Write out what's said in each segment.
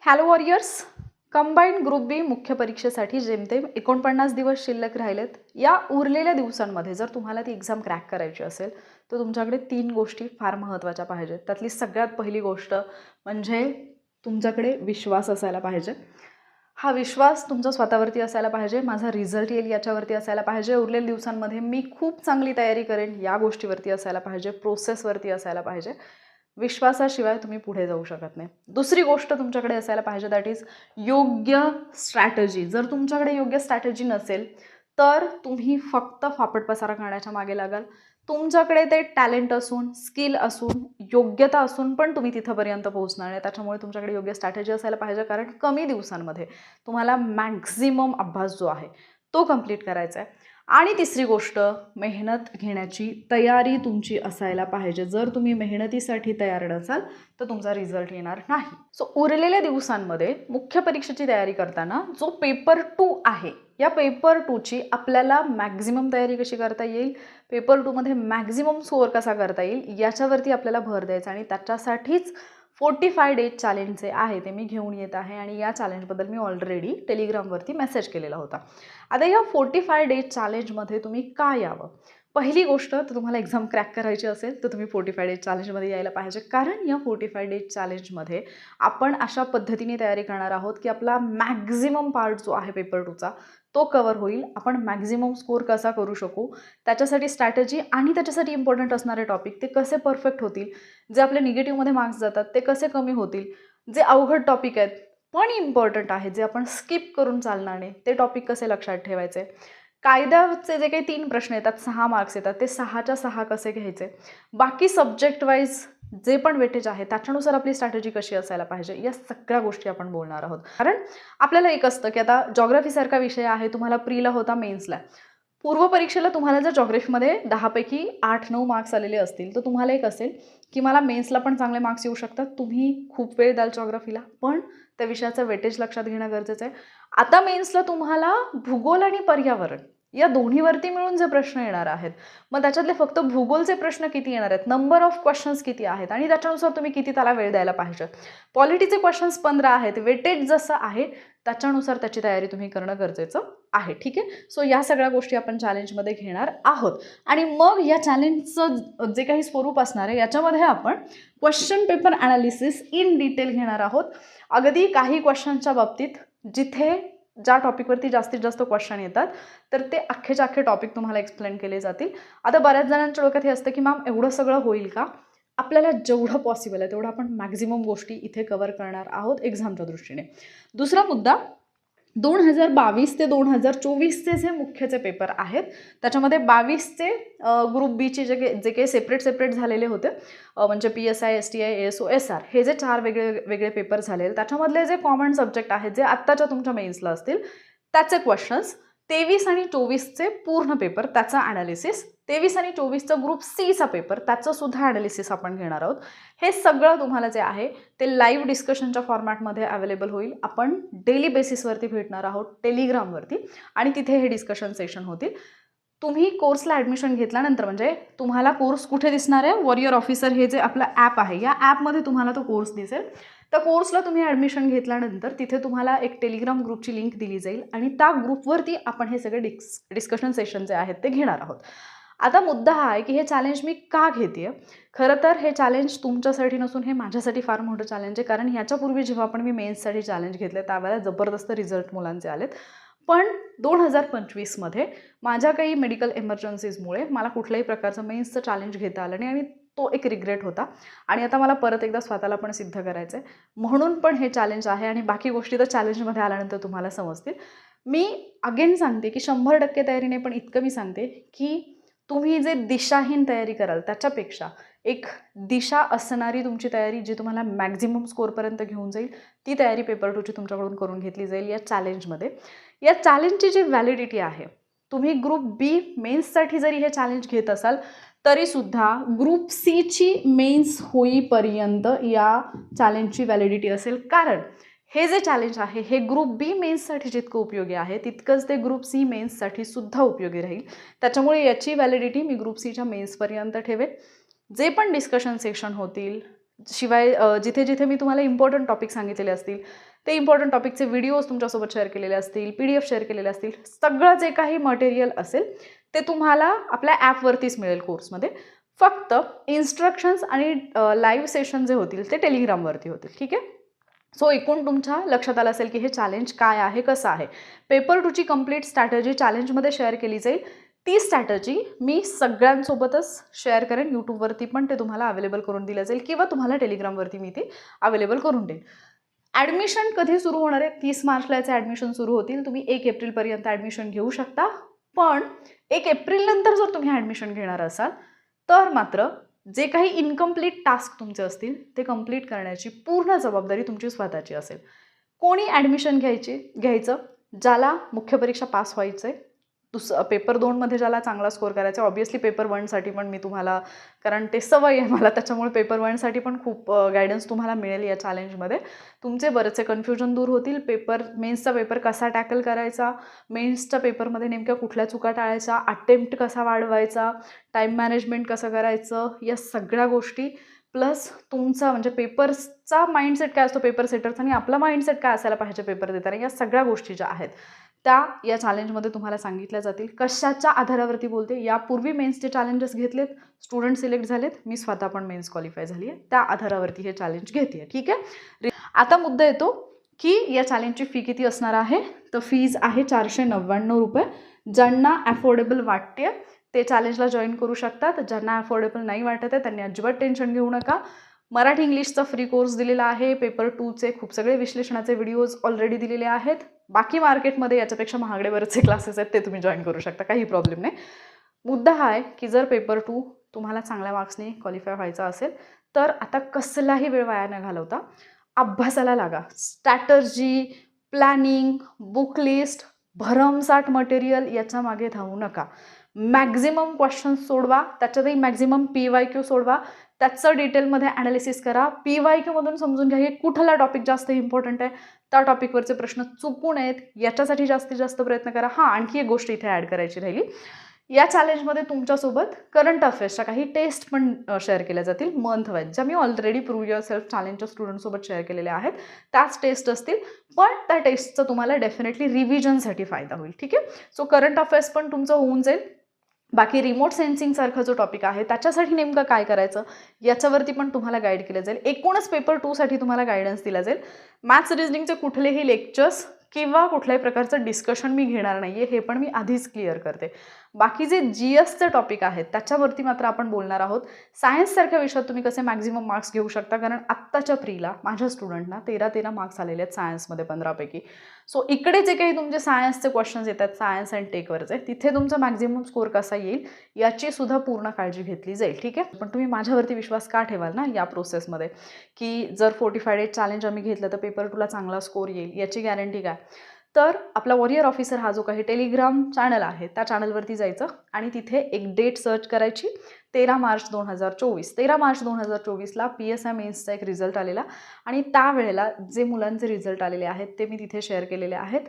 Hello warriors. Combined group बी मुख्य परीक्षेसाठी जेमतेम 49 दिवस शिल्लक राहिलेत. या उरलेल्या दिवसांमध्ये जर तुम्हाला ती एक्झाम क्रॅक करायची असेल तर तुमच्याकडे 3 गोष्टी फार महत्त्वाच्या पाहिजेत. त्यातली सगळ्यात पहिली गोष्ट म्हणजे तुमच्याकडे विश्वास असायला पाहिजे. हा विश्वास तुमचा स्वतःवरती असायला पाहिजे. माझा रिझल्ट येईल याच्यावरती असायला पाहिजे. उरलेल्या दिवसांमध्ये मी खूप चांगली तयारी करेन या गोष्टीवरती असायला पाहिजे. प्रोसेसवरती असायला पाहिजे. विश्वासाशिवाय तुम्ही पुढे जाऊ शकत नाही. दुसरी गोष्ट तुमच्याकडे असायला पाहिजे दॅट इज योग्य स्ट्रॅटजी. जर तुमच्याकडे योग्य स्ट्रॅटजी नसेल तर तुम्ही फक्त फापट पसारा करण्याच्या मागे लागाल. तुमच्याकडे ते टॅलेंट असून, स्किल असून, योग्यता असून पण तुम्ही तिथंपर्यंत पोहोचणार नाही. त्याच्यामुळे तुमच्याकडे योग्य स्ट्रॅटेजी असायला पाहिजे, कारण कमी दिवसांमध्ये तुम्हाला मॅक्झिमम अभ्यास जो आहे तो कंप्लीट करायचा आहे. आणि तिसरी गोष्ट, मेहनत घेण्याची तयारी तुमची असायला पाहिजे. जर तुम्ही मेहनतीसाठी तयार नसाल तर तुमचा रिझल्ट येणार नाही. सो उरलेल्या दिवसांमध्ये मुख्य परीक्षेची तयारी करताना जो पेपर 2 आहे, या पेपर 2ची आपल्याला मॅक्झिमम तयारी कशी करता येईल, पेपर 2मध्ये मॅक्झिमम स्कोअर कसा करता येईल याच्यावरती आपल्याला भर द्यायचा. आणि त्याच्यासाठीच 45 डेज चॅलेंज जे आहे ते मी घेऊन येत आहे. आणि या चॅलेंजबद्दल मी ऑलरेडी टेलिग्रामवरती मेसेज केलेला होता. आता या 45 डेज चॅलेंजमध्ये तुम्ही का यावं? पहिली गोष्ट, तर तुम्हाला एक्झाम क्रॅक करायची असेल तर तुम्ही 45 डेज चॅलेंजमध्ये यायला पाहिजे. कारण या 45 डेज चॅलेंजमध्ये आपण अशा पद्धतीने तयारी करणार आहोत की आपला मॅक्झिमम पार्ट जो आहे पेपर 2चा तो कवर होईल. आपण मॅक्झिमम स्कोअर कसा करू शकू, त्याच्यासाठी स्ट्रॅटेजी आणि त्याच्यासाठी इम्पॉर्टंट असणारे टॉपिक ते कसे परफेक्ट होतील, जे आपले निगेटिव्हमध्ये मार्क्स जातात ते कसे कमी होतील, जे अवघड टॉपिक आहेत पण इम्पॉर्टंट आहे, जे आपण स्किप करून चालणार नाही ते टॉपिक कसे लक्षात ठेवायचे, कायद्याचे जे काही 3 प्रश्न येतात, 6 मार्क्स येतात, ते 6च्या 6 कसे घ्यायचे, बाकी सब्जेक्ट वाईज जे पण वेटेज आहे त्याच्यानुसार आपली स्ट्रॅटेजी कशी असायला पाहिजे, या सगळ्या गोष्टी आपण बोलणार आहोत. कारण आपल्याला एक असतं की आता जॉग्राफीसारखा विषय आहे, तुम्हाला प्रीला होता, मेन्सला. पूर्व परीक्षेला तुम्हाला जर जॉग्राफीमध्ये 10 पैकी 8-9 मार्क्स आलेले असतील तर तुम्हाला एक असेल की मला मेन्सला पण चांगले मार्क्स येऊ शकतात. तुम्ही खूप वेळ द्याल जॉग्राफीला, पण त्या विषयाचं वेटेज लक्षात घेणं गरजेचं आहे. आता मेन्सला तुम्हाला भूगोल आणि पर्यावरण या दोन्हीवरती मिळून जे प्रश्न येणार आहेत, मग त्याच्यातले फक्त भूगोलचे प्रश्न किती येणार आहेत, नंबर ऑफ क्वेश्चन्स किती आहेत आणि त्याच्यानुसार तुम्ही किती त्याला वेळ द्यायला पाहिजे. पॉलिटीचे क्वेश्चन्स 15 आहेत, वेटेज जसं आहे त्याच्यानुसार त्याची तयारी तुम्ही करणं गरजेचं आहे. ठीक आहे. सो या सगळ्या गोष्टी आपण चॅलेंजमध्ये घेणार आहोत. आणि मग या चॅलेंजचं जे काही स्वरूप असणार आहे याच्यामध्ये आपण question paper analysis in detail घेणार आहोत. अगदी काही क्वेश्चनच्या बाबतीत जिथे ज्या टॉपिकवरती जास्तीत जास्त क्वेश्चन येतात तर ते अख्खेच्या अख्खे टॉपिक तुम्हाला एक्सप्लेन केले जातील. आता बऱ्याच जणांच्या डोक्यात हे असतं की मॅम एवढं सगळं होईल का? आपल्याला जेवढं पॉसिबल आहे तेवढं आपण मॅक्झिमम गोष्टी इथे कव्हर करणार आहोत एक्झामच्या दृष्टीने. दुसरा मुद्दा, 2022 ते 2024चे जे मुख्यचे पेपर आहेत त्याच्यामध्ये 22चे ग्रुप बीचे जे काही सेपरेट झालेले होते, म्हणजे PSI, STI, ASO, SR हे जे 4 वेगळे पेपर झाले, त्याच्यामधले जे कॉमन सब्जेक्ट आहेत जे आत्ताच्या तुमच्या मेन्सला असतील त्याचे क्वेश्चन्स, 23 आणि 24चे पूर्ण पेपर त्याचा ॲनालिसिस, 23 आणि 24चा ग्रुप Cचा पेपर त्याचं सुद्धा ॲनालिसिस आपण घेणार आहोत. हे सगळं तुम्हाला जे आहे ते लाईव्ह डिस्कशनच्या फॉर्मॅटमध्ये अवेलेबल होईल. आपण डेली बेसिसवरती भेटणार आहोत टेलिग्रामवरती आणि तिथे हे डिस्कशन सेशन होतील. तुम्ही कोर्सला ॲडमिशन घेतल्यानंतर म्हणजे तुम्हाला कोर्स कुठे दिसणार आहे, वॉरियर ऑफिसर हे जे आपलं ॲप आहे या ॲपमध्ये तुम्हाला तो कोर्स दिसेल. त्या कोर्सला तुम्ही ॲडमिशन घेतल्यानंतर तिथे तुम्हाला एक टेलिग्राम ग्रुपची लिंक दिली जाईल आणि त्या ग्रुपवरती आपण हे सगळे डिस्कशन सेशन जे आहेत ते घेणार आहोत. आता मुद्दा हा आहे की हे चॅलेंज मी का घेते. खरं तर हे चॅलेंज तुमच्यासाठी नसून हे माझ्यासाठी फार मोठं चॅलेंज आहे. कारण याच्यापूर्वी जेव्हा पण मी मेन्ससाठी चॅलेंज घेतले त्यावेळेला जबरदस्त रिझल्ट मुलांचे आलेत. पण 2025मध्ये माझ्या काही मेडिकल इमर्जन्सीजमुळे मला कुठल्याही प्रकारचं मेन्सचं चॅलेंज घेता आलं नाही आणि तो एक रिग्रेट होता. आणि आता मला परत एकदा स्वतःला पण सिद्ध करायचं आहे, म्हणून पण हे चॅलेंज आहे. आणि बाकी गोष्टी तर चॅलेंजमध्ये आल्यानंतर तुम्हाला समजतील. मी अगेन सांगते की 100% तयारीने, पण इतकं मी सांगते की तुम्ही जे दिशाहीन तयारी कराल त्याच्यापेक्षा एक दिशा असणारी तुमची तयारी जी तुम्हाला मॅक्झिमम स्कोअरपर्यंत घेऊन जाईल, ती तयारी पेपर 2ची तुमच्याकडून करून घेतली जाईल या चॅलेंजमध्ये. या चॅलेंजची जी व्हॅलिडिटी आहे, तुम्ही ग्रुप बी मेन्ससाठी जरी हे चॅलेंज घेत असाल तरीसुद्धा ग्रुप Cची मेन्स होईपर्यंत या चॅलेंजची व्हॅलिडिटी असेल. कारण हे जे चॅलेंज आहे हे ग्रुप बी मेन्ससाठी जितकं उपयोगी आहे तितकंच ते ग्रुप सी मेन्ससाठी सुद्धा उपयोगी राहील. त्याच्यामुळे याची व्हॅलिडिटी मी ग्रुप सीच्या मेन्सपर्यंत ठेवेल. जे पण डिस्कशन सेशन होतील, शिवाय जिथे जिथे मी तुम्हाला इम्पॉर्टंट टॉपिक सांगितलेले असतील ते इम्पॉर्टंट टॉपिकचे व्हिडिओज तुमच्यासोबत शेअर केलेले असतील, PDF शेअर केलेले असतील, सगळं जे काही मटेरियल असेल ते तुम्हाला आपल्या ॲपवरतीच मिळेल कोर्समध्ये. फक्त इन्स्ट्रक्शन्स आणि लाईव्ह सेशन जे होतील ते टेलिग्रामवरती होतील. ठीक आहे. सो एकूण तुमच्या लक्षात आलं असेल की हे चॅलेंज काय आहे, कसं आहे. पेपर 2ची कंप्लीट स्ट्रॅटजी चॅलेंजमध्ये शेअर केली जाईल. ती स्ट्रॅटजी मी सगळ्यांसोबतच शेअर करेन. यूट्यूबवरती पण ते तुम्हाला अवेलेबल करून दिलं जाईल किंवा तुम्हाला टेलिग्रामवरती मी ते अवेलेबल करून देईन. ॲडमिशन कधी सुरू होणार आहे? 30 मार्चला याचे ॲडमिशन सुरू होतील. तुम्ही 1 एप्रिलपर्यंत ॲडमिशन घेऊ शकता. पण 1 एप्रिलनंतर जर तुम्ही ॲडमिशन घेणार असाल तर मात्र जे काही इनकम्प्लीट टास्क तुमचे असतील ते कंप्लीट करण्याची पूर्ण जबाबदारी तुमची स्वतःची असेल. कोणी ॲडमिशन घ्यायचं ज्याला मुख्य परीक्षा पास व्हायचं आहे, पेपर 2मध्ये ज्याला चांगला स्कोअर करायचा आहे. ऑब्व्हियसली पेपर 1साठी पण मी तुम्हाला, कारण ते सवय आहे मला, त्याच्यामुळे पेपर 1साठी पण खूप गायडन्स तुम्हाला मिळेल या चॅलेंजमध्ये. तुमचे बरेचसे कन्फ्युजन दूर होतील. मेन्सचा पेपर कसा टॅकल करायचा, मेन्सच्या पेपरमध्ये नेमक्या कुठल्या चुका टाळायच्या, अटेम्प्ट कसा वाढवायचा, टाईम मॅनेजमेंट कसं करायचं, या सगळ्या गोष्टी प्लस तुमचा म्हणजे पेपर्सचा माइंडसेट काय असतो पेपर सेटरचा आणि आपला माइंडसेट काय असायला पाहिजे पेपर देताना, या सगळ्या गोष्टी ज्या आहेत त्या या चॅलेंजमध्ये तुम्हाला सांगितल्या जातील. कशाच्या आधारावरती बोलते, यापूर्वी मेन्सचे चॅलेंजेस घेतलेत, स्टुडंट सिलेक्ट झालेत, मी स्वतः पण मेन्स क्वालिफाय झाली आहे, त्या आधारावरती हे चॅलेंज घेते आहे. ठीक आहे. आता मुद्दा येतो की या चॅलेंजची फी किती असणार आहे. तर फीज आहे 499 रुपये. ज्यांना अफोर्डेबल वाटते ते चॅलेंजला जॉईन करू शकतात. ज्यांना अफोर्डेबल नाही वाटत आहे त्यांनी अजिबात टेन्शन घेऊ नका. मराठी इंग्लिशचा फ्री कोर्स दिलेला आहे. पेपर 2चे खूप सगळे विश्लेषणाचे व्हिडिओज ऑलरेडी दिलेले आहेत. बाकी मार्केटमध्ये याच्यापेक्षा महागडे बरेचसे क्लासेस आहेत, ते तुम्ही जॉईन करू शकता, काही प्रॉब्लेम नाही. मुद्दा हा आहे की जर पेपर 2 तुम्हाला चांगल्या मार्क्सने क्वालिफाय व्हायचा असेल तर आता कसलाही वेळ वाया न घालवता अभ्यासाला लागा. स्ट्रॅटर्जी, प्लॅनिंग, बुक लिस्ट, भरमसाठ मटेरियल याच्या मागे धावू नका. मॅक्झिमम क्वेश्चन्स सोडवा, त्याच्यातही मॅक्झिमम PYQ सोडवा, त्याचं डिटेलमध्ये ॲनालिसिस करा. PYQमधून समजून घ्या की कुठला टॉपिक जास्त इम्पॉर्टंट आहे, त्या टॉपिकवरचे प्रश्न चुकू नयेत याच्यासाठी जास्तीत जास्त प्रयत्न करा. हां, आणखी एक गोष्ट इथे ॲड करायची राहिली. या चॅलेंजमध्ये तुमच्यासोबत करंट अफेअर्सच्या काही टेस्ट पण शेअर केल्या जातील मंथ वाईज, ज्या मी ऑलरेडी प्रूव्ह युअर सेल्फ चॅलेंजच्या स्टुडंटसोबत शेअर केलेल्या आहेत. त्याच टेस्ट असतील, पण त्या टेस्टचा तुम्हाला डेफिनेटली रिव्हिजनसाठी फायदा होईल. ठीक आहे. सो करंट अफेअर्स पण तुमचं होऊन जाईल. बाकी रिमोट सेन्सिंगसारखा जो टॉपिक आहे त्याच्यासाठी नेमकं काय करायचं याच्यावरती पण तुम्हाला गाईड केलं जाईल. एकूणच पेपर 2साठी तुम्हाला गायडन्स दिला जाईल. मॅथ्स रिजनिंगचे कुठलेही लेक्चर्स किंवा कुठल्याही प्रकारचं डिस्कशन मी घेणार नाही आहे, हे पण मी आधीच क्लिअर करते. बाकी जे GSचे टॉपिक आहेत त्याच्यावरती मात्र आपण बोलणार आहोत. सायन्ससारख्या विषयात तुम्ही कसे मॅक्झिमम मार्क्स घेऊ शकता, कारण आत्ताच्या प्रीला माझ्या स्टुडंटना 13 मार्क्स आलेले आहेत सायन्समध्ये 15पैकी. सो इकडे जे काही तुमचे सायन्सचे क्वेश्चन्स येतात, सायन्स अँड टेकवरचे, तिथे तुमचा मॅक्झिमम स्कोअर कसा येईल याची सुद्धा पूर्ण काळजी घेतली जाईल. ठीक आहे. पण तुम्ही माझ्यावरती विश्वास का ठेवाल ना या प्रोसेसमध्ये, की जर 45 डेज चॅलेंज आम्ही घेतलं तर पेपर 2ला चांगला स्कोअर येईल याची गॅरंटी काय. तर आपला वॉरियर ऑफिसर हा जो काही टेलिग्राम चॅनल आहे त्या चॅनलवरती जायचं आणि तिथे एक डेट सर्च करायची, 13 मार्च 2024. 13 मार्च 2024ला PSI मेन्सचा एक रिझल्ट आलेला आणि त्यावेळेला जे मुलांचे रिझल्ट आलेले आहेत ते मी तिथे शेअर केलेले आहेत.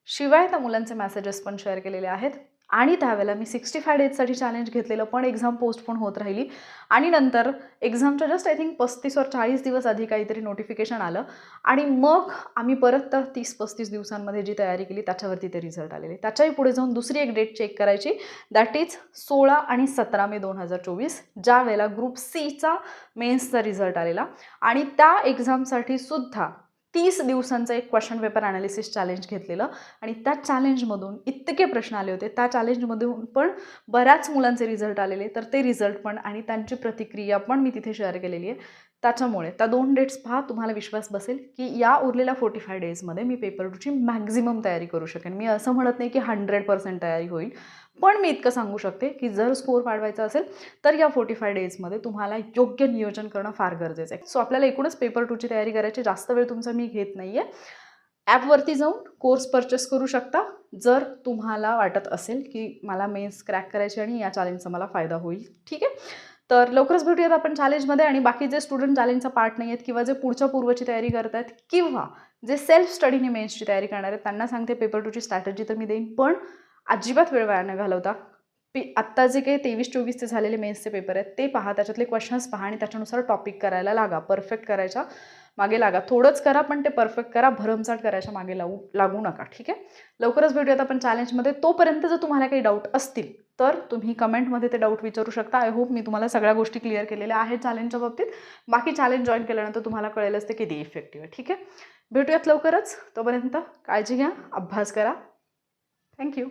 शिवाय त्या मुलांचे मेसेजेस पण शेअर केलेले आहेत. आणि त्यावेळेला मी 65 डेजसाठी चॅलेंज घेतलेलं, पण एक्झाम पोस्टपोन होत राहिली आणि नंतर एक्झामच्या जस्ट आय थिंक 35 or 40 दिवस आधी काहीतरी नोटिफिकेशन आलं आणि मग आम्ही परत 30-35 दिवसांमध्ये जी तयारी केली त्याच्यावरती ते रिझल्ट आलेले. त्याच्याही पुढे जाऊन दुसरी एक डेट चेक करायची, दॅट इज 16 आणि 17 मे 2024, ज्या वेळेला ग्रुप Cचा मेन्सचा रिझल्ट आलेला आणि त्या एक्झामसाठी सुद्धा 30 दिवसांचं एक क्वेश्चन पेपर ॲनालिसिस चॅलेंज घेतलेलं आणि त्या चॅलेंजमधून इतके प्रश्न आले होते. त्या चॅलेंजमधून पण बऱ्याच मुलांचे रिझल्ट आलेले, तर ते रिझल्ट पण आणि त्यांची प्रतिक्रिया पण मी तिथे शेअर केलेली आहे. त्याच्यामुळे त्या 2 डेट्स पहा, तुम्हाला विश्वास बसेल की या उरलेल्या 45 डेजमध्ये मी पेपर 2ची मॅक्झिमम तयारी करू शकेन. मी असं म्हणत नाही की 100% तयारी होईल, पण मी इतकं सांगू शकते की जर स्कोअर वाढवायचा असेल तर या 45 डेजमध्ये तुम्हाला योग्य नियोजन करणं फार गरजेचं आहे. सो आपल्याला एकूणच पेपर 2ची तयारी करायची, जास्त वेळ तुमचा मी घेत नाही आहे. ॲपवरती जाऊन कोर्स परचेस करू शकता जर तुम्हाला वाटत असेल की मला मेन्स क्रॅक करायची आणि या चॅलेंजचा मला फायदा होईल. ठीक आहे. तर लवकरच भेटूयात आपण चॅलेंजमध्ये. आणि बाकी जे स्टुडंट चॅलेंजचा पार्ट नाही आहेत किंवा जे पुढच्या पूर्वची तयारी करत आहेत किंवा जे सेल्फ स्टडीने मेन्सची तयारी करणार आहेत त्यांना सांगते पेपर 2ची स्ट्रॅटजी तर मी देईन, पण अजिबात वेळ वाया न घालवता आत्ता जे काही 23-24 झालेले मेन्सचे पेपर आहेत ते पहा, त्याच्यातले क्वेश्चन्स पहा आणि त्याच्यानुसार टॉपिक करायला लागा, परफेक्ट करायच्या मागे लागा. थोडंच करा पण ते परफेक्ट करा. भरमसाठ करायच्या मागे लागू नका. ठीक आहे. लवकरच भेटूयात आपण चॅलेंजमध्ये. तोपर्यंत जर तुम्हाला काही डाऊट असतील तर तुम्ही कमेंटमध्ये ते डाऊट विचारू शकता. आय होप मी तुम्हाला सगळ्या गोष्टी क्लिअर केलेल्या आहेत चॅलेंजच्या बाबतीत. बाकी चॅलेंज जॉईन केल्यानंतर तुम्हाला कळेलच ते किती इफेक्टिव्ह आहे. ठीक आहे. भेटूयात लवकरच. तोपर्यंत काळजी घ्या, अभ्यास करा. थँक्यू.